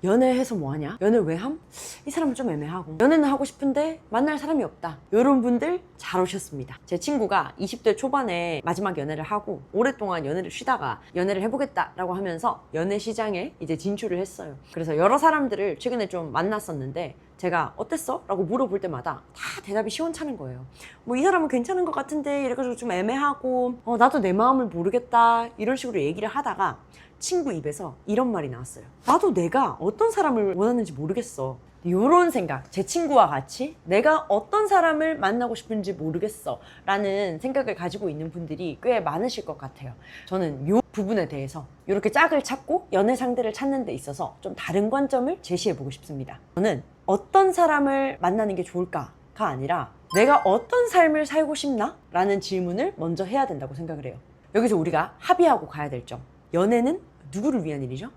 연애해서 뭐하냐? 연애 왜 함? 이 사람은 좀 애매하고, 연애는 하고 싶은데 만날 사람이 없다. 이런 분들 잘 오셨습니다. 제 친구가 20대 초반에 마지막 연애를 하고 오랫동안 연애를 쉬다가 연애를 해보겠다라고 하면서 연애 시장에 이제 진출을 했어요. 그래서 여러 사람들을 최근에 좀 만났었는데 제가 어땠어? 라고 물어볼 때마다 다 대답이 시원찮은 거예요. 뭐 이 사람은 괜찮은 것 같은데 이래가지고 좀 애매하고 나도 내 마음을 모르겠다 이런 식으로 얘기를 하다가 친구 입에서 이런 말이 나왔어요. 나도 내가 어떤 사람을 원하는지 모르겠어. 이런 생각, 제 친구와 같이 내가 어떤 사람을 만나고 싶은지 모르겠어 라는 생각을 가지고 있는 분들이 꽤 많으실 것 같아요. 저는 이 부분에 대해서 이렇게 짝을 찾고 연애 상대를 찾는 데 있어서 좀 다른 관점을 제시해보고 싶습니다. 저는 어떤 사람을 만나는 게 좋을까가 아니라 내가 어떤 삶을 살고 싶나? 라는 질문을 먼저 해야 된다고 생각을 해요. 여기서 우리가 합의하고 가야 될 점, 연애는 누구를 위한 일이죠?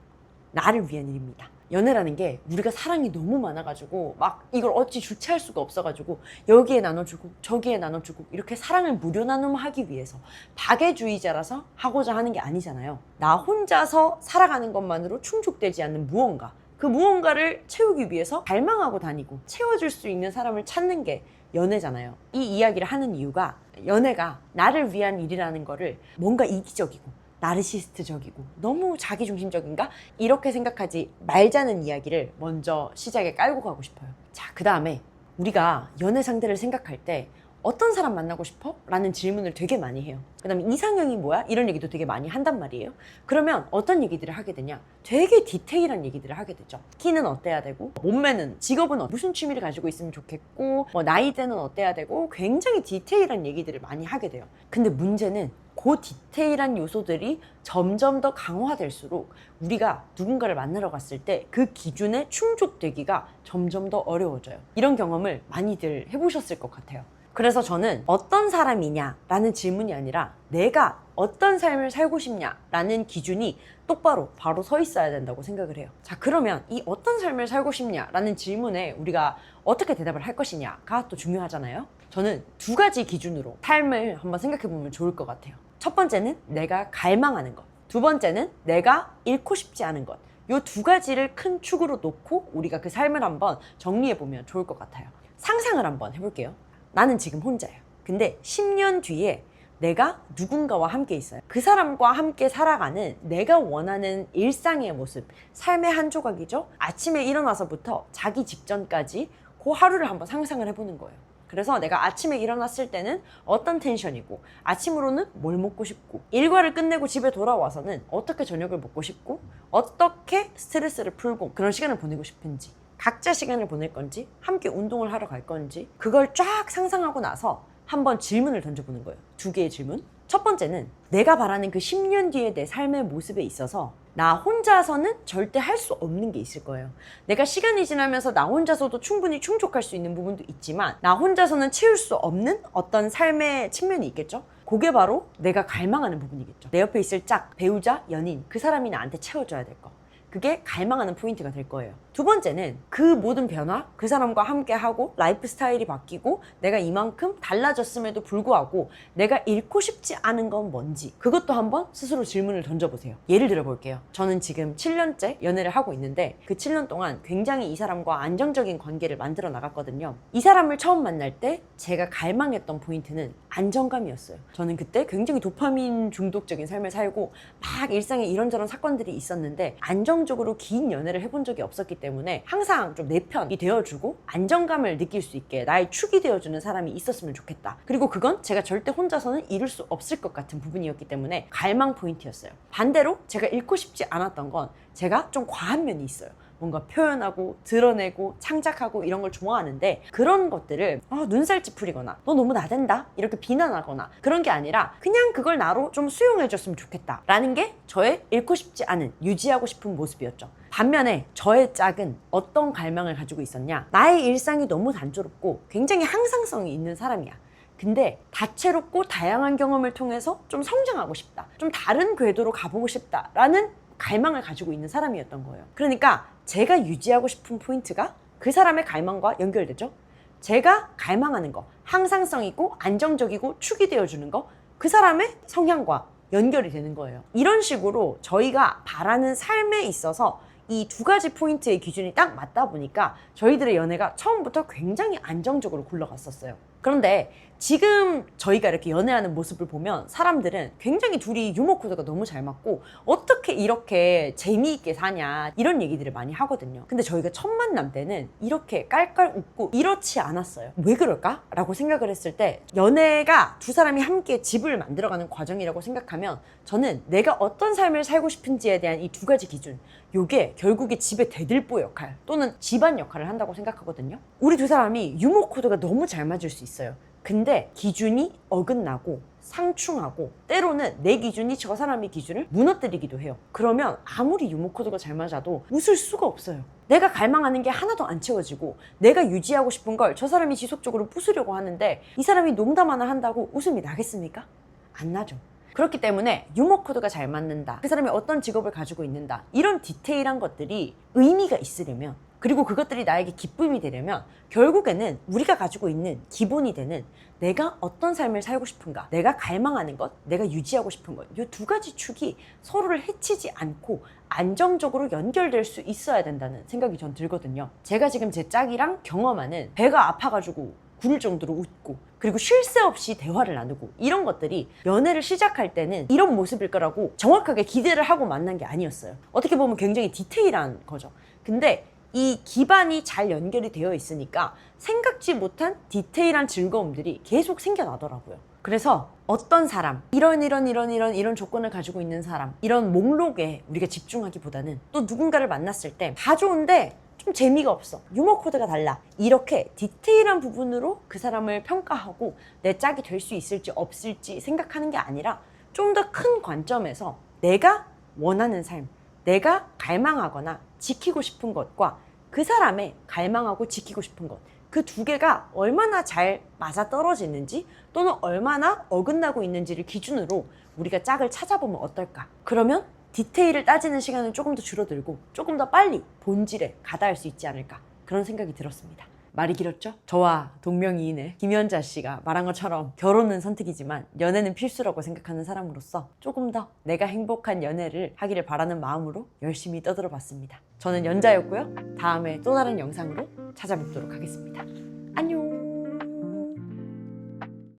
나를 위한 일입니다. 연애라는 게 우리가 사랑이 너무 많아가지고 막 이걸 어찌 주체할 수가 없어가지고 여기에 나눠주고 저기에 나눠주고 이렇게 사랑을 무료 나눔하기 위해서 박애주의자라서 하고자 하는 게 아니잖아요. 나 혼자서 살아가는 것만으로 충족되지 않는 무언가, 그 무언가를 채우기 위해서 갈망하고 다니고 채워줄 수 있는 사람을 찾는 게 연애잖아요. 이 이야기를 하는 이유가 연애가 나를 위한 일이라는 거를 뭔가 이기적이고 나르시스트적이고 너무 자기중심적인가? 이렇게 생각하지 말자는 이야기를 먼저 시작에 깔고 가고 싶어요. 자, 그 다음에 우리가 연애 상대를 생각할 때 어떤 사람 만나고 싶어? 라는 질문을 되게 많이 해요. 그 다음에 이상형이 뭐야? 이런 얘기도 되게 많이 한단 말이에요. 그러면 어떤 얘기들을 하게 되냐? 되게 디테일한 얘기들을 하게 되죠. 키는 어때야 되고, 몸매는, 직업은 무슨 취미를 가지고 있으면 좋겠고, 뭐 나이대는 어때야 되고, 굉장히 디테일한 얘기들을 많이 하게 돼요. 근데 문제는 그 디테일한 요소들이 점점 더 강화될수록 우리가 누군가를 만나러 갔을 때 그 기준에 충족되기가 점점 더 어려워져요. 이런 경험을 많이들 해보셨을 것 같아요. 그래서 저는 어떤 사람이냐라는 질문이 아니라 내가 어떤 삶을 살고 싶냐라는 기준이 똑바로 바로 서 있어야 된다고 생각을 해요. 자, 그러면 이 어떤 삶을 살고 싶냐라는 질문에 우리가 어떻게 대답을 할 것이냐가 또 중요하잖아요. 저는 두 가지 기준으로 삶을 한번 생각해 보면 좋을 것 같아요. 첫 번째는 내가 갈망하는 것, 두 번째는 내가 잃고 싶지 않은 것. 이 두 가지를 큰 축으로 놓고 우리가 그 삶을 한번 정리해 보면 좋을 것 같아요. 상상을 한번 해볼게요. 나는 지금 혼자예요. 근데 10년 뒤에 내가 누군가와 함께 있어요. 그 사람과 함께 살아가는 내가 원하는 일상의 모습, 삶의 한 조각이죠. 아침에 일어나서부터 자기 직전까지 그 하루를 한번 상상을 해보는 거예요. 그래서 내가 아침에 일어났을 때는 어떤 텐션이고, 아침으로는 뭘 먹고 싶고, 일과를 끝내고 집에 돌아와서는 어떻게 저녁을 먹고 싶고, 어떻게 스트레스를 풀고 그런 시간을 보내고 싶은지, 각자 시간을 보낼 건지, 함께 운동을 하러 갈 건지, 그걸 쫙 상상하고 나서 한번 질문을 던져보는 거예요. 두 개의 질문. 첫 번째는 내가 바라는 그 10년 뒤의 내 삶의 모습에 있어서 나 혼자서는 절대 할 수 없는 게 있을 거예요. 내가 시간이 지나면서 나 혼자서도 충분히 충족할 수 있는 부분도 있지만 나 혼자서는 채울 수 없는 어떤 삶의 측면이 있겠죠? 그게 바로 내가 갈망하는 부분이겠죠. 내 옆에 있을 짝, 배우자, 연인, 그 사람이 나한테 채워줘야 될 거. 그게 갈망하는 포인트가 될 거예요. 두 번째는 그 모든 변화, 그 사람과 함께 하고 라이프 스타일이 바뀌고 내가 이만큼 달라졌음에도 불구하고 내가 잃고 싶지 않은 건 뭔지, 그것도 한번 스스로 질문을 던져보세요. 예를 들어 볼게요. 저는 지금 7년째 연애를 하고 있는데 그 7년 동안 굉장히 이 사람과 안정적인 관계를 만들어 나갔거든요. 이 사람을 처음 만날 때 제가 갈망했던 포인트는 안정감이었어요. 저는 그때 굉장히 도파민 중독적인 삶을 살고 막 일상에 이런저런 사건들이 있었는데 안정적으로 긴 연애를 해본 적이 없었기 때문에 항상 좀 내 편이 되어주고 안정감을 느낄 수 있게 나의 축이 되어주는 사람이 있었으면 좋겠다. 그리고 그건 제가 절대 혼자서는 이룰 수 없을 것 같은 부분이었기 때문에 갈망 포인트였어요. 반대로 제가 잃고 싶지 않았던 건 제가 좀 과한 면이 있어요. 뭔가 표현하고 드러내고 창작하고 이런 걸 좋아하는데 그런 것들을 눈살 찌푸리거나 너 너무 나댄다 이렇게 비난하거나 그런 게 아니라 그냥 그걸 나로 좀 수용해줬으면 좋겠다 라는 게 저의 잃고 싶지 않은, 유지하고 싶은 모습이었죠. 반면에 저의 짝은 어떤 갈망을 가지고 있었냐, 나의 일상이 너무 단조롭고 굉장히 항상성이 있는 사람이야. 근데 다채롭고 다양한 경험을 통해서 좀 성장하고 싶다, 좀 다른 궤도로 가보고 싶다라는 갈망을 가지고 있는 사람이었던 거예요. 그러니까 제가 유지하고 싶은 포인트가 그 사람의 갈망과 연결되죠. 제가 갈망하는 거, 항상성 있고 안정적이고 축이 되어주는 거, 그 사람의 성향과 연결이 되는 거예요. 이런 식으로 저희가 바라는 삶에 있어서 이 두 가지 포인트의 기준이 딱 맞다 보니까 저희들의 연애가 처음부터 굉장히 안정적으로 굴러갔었어요. 그런데 지금 저희가 이렇게 연애하는 모습을 보면 사람들은 굉장히 둘이 유머 코드가 너무 잘 맞고 어떻게 이렇게 재미있게 사냐 이런 얘기들을 많이 하거든요. 근데 저희가 첫 만남 때는 이렇게 깔깔 웃고 이렇지 않았어요. 왜 그럴까? 라고 생각을 했을 때 연애가 두 사람이 함께 집을 만들어가는 과정이라고 생각하면 저는 내가 어떤 삶을 살고 싶은지에 대한 이 두 가지 기준, 요게 결국에 집의 대들보 역할 또는 집안 역할을 한다고 생각하거든요. 우리 두 사람이 유머 코드가 너무 잘 맞을 수 있어요. 근데 기준이 어긋나고 상충하고 때로는 내 기준이 저 사람의 기준을 무너뜨리기도 해요. 그러면 아무리 유머 코드가 잘 맞아도 웃을 수가 없어요. 내가 갈망하는 게 하나도 안 채워지고 내가 유지하고 싶은 걸 저 사람이 지속적으로 부수려고 하는데 이 사람이 농담 하나 한다고 웃음이 나겠습니까? 안 나죠. 그렇기 때문에 유머 코드가 잘 맞는다, 그 사람이 어떤 직업을 가지고 있는다, 이런 디테일한 것들이 의미가 있으려면, 그리고 그것들이 나에게 기쁨이 되려면 결국에는 우리가 가지고 있는 기본이 되는 내가 어떤 삶을 살고 싶은가, 내가 갈망하는 것, 내가 유지하고 싶은 것, 이 두 가지 축이 서로를 해치지 않고 안정적으로 연결될 수 있어야 된다는 생각이 전 들거든요. 제가 지금 제 짝이랑 경험하는 배가 아파가지고 구를 정도로 웃고 그리고 쉴 새 없이 대화를 나누고 이런 것들이 연애를 시작할 때는 이런 모습일 거라고 정확하게 기대를 하고 만난 게 아니었어요. 어떻게 보면 굉장히 디테일한 거죠. 근데 이 기반이 잘 연결이 되어 있으니까 생각지 못한 디테일한 즐거움들이 계속 생겨나더라고요. 그래서 어떤 사람, 이런 조건을 가지고 있는 사람, 이런 목록에 우리가 집중하기보다는 또 누군가를 만났을 때 다 좋은데 좀 재미가 없어, 유머 코드가 달라, 이렇게 디테일한 부분으로 그 사람을 평가하고 내 짝이 될 수 있을지 없을지 생각하는 게 아니라 좀 더 큰 관점에서 내가 원하는 삶, 내가 갈망하거나 지키고 싶은 것과 그 사람의 갈망하고 지키고 싶은 것, 그 두 개가 얼마나 잘 맞아떨어지는지 또는 얼마나 어긋나고 있는지를 기준으로 우리가 짝을 찾아보면 어떨까? 그러면 디테일을 따지는 시간은 조금 더 줄어들고 조금 더 빨리 본질에 가닿을 수 있지 않을까, 그런 생각이 들었습니다. 말이 길었죠? 저와 동명이인의 김연자 씨가 말한 것처럼 결혼은 선택이지만 연애는 필수라고 생각하는 사람으로서 조금 더 내가 행복한 연애를 하기를 바라는 마음으로 열심히 떠들어 봤습니다. 저는 연자였고요. 다음에 또 다른 영상으로 찾아뵙도록 하겠습니다.